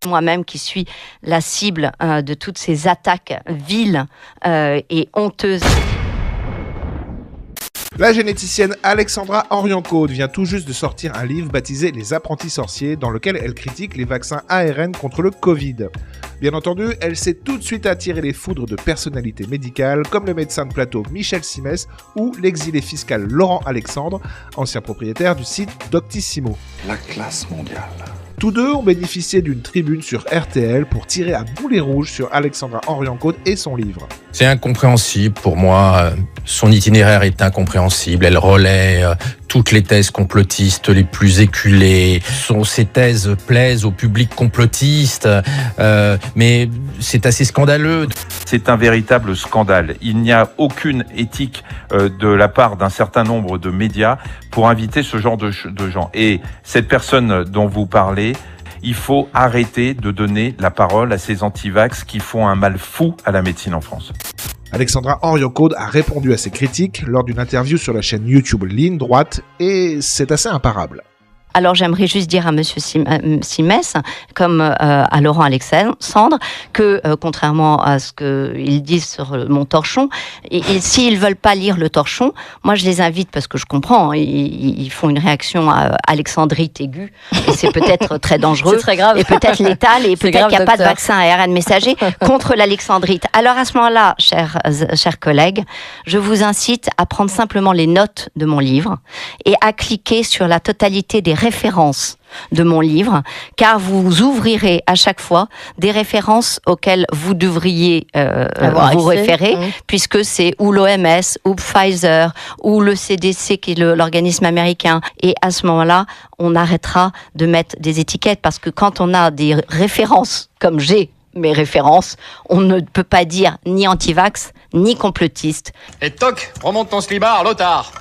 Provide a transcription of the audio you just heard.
Moi-même qui suis la cible de toutes ces attaques viles et honteuses. La généticienne Alexandra Henrion-Caude vient tout juste de sortir un livre baptisé Les apprentis sorciers, dans lequel elle critique les vaccins ARN contre le Covid. Bien entendu, elle s'est tout de suite attiré les foudres de personnalités médicales comme le médecin de plateau Michel Simès ou l'exilé fiscal Laurent Alexandre, ancien propriétaire du site Doctissimo. La classe mondiale. Tous deux ont bénéficié d'une tribune sur RTL pour tirer à boulet rouge sur Alexandra Henrion-Caude et son livre. C'est incompréhensible pour moi. Son itinéraire est incompréhensible. Elle relaie toutes les thèses complotistes les plus éculées. Ces thèses plaisent au public complotiste, mais c'est assez scandaleux. C'est un véritable scandale. Il n'y a aucune éthique de la part d'un certain nombre de médias pour inviter ce genre de gens. Et cette personne dont vous parlez, il faut arrêter de donner la parole à ces anti-vax qui font un mal fou à la médecine en France. Alexandra Henrion-Caude a répondu à ces critiques lors d'une interview sur la chaîne YouTube Ligne Droite et c'est assez imparable. Alors j'aimerais juste dire à Monsieur Simès, comme à Laurent Alexandre, que contrairement à ce qu'ils disent sur mon torchon, et s'ils veulent pas lire le torchon, moi je les invite, parce que je comprends, ils font une réaction alexandrite aiguë, et c'est peut-être très dangereux, c'est très grave. Et peut-être létal, et peut-être qu'il n'y a pas de docteur. vaccin à ARN messager contre l'alexandrite. Alors à ce moment-là, chers collègues, je vous incite à prendre simplement les notes de mon livre et à cliquer sur la totalité des références de mon livre, car vous ouvrirez à chaque fois des références auxquelles vous devriez vous référer, puisque c'est ou l'OMS, ou Pfizer, ou le CDC, qui est l'organisme américain. Et à ce moment-là, on arrêtera de mettre des étiquettes, parce que quand on a des références, comme j'ai mes références, on ne peut pas dire ni anti-vax, ni complotiste. Et toc, remonte ton slibard, l'otard.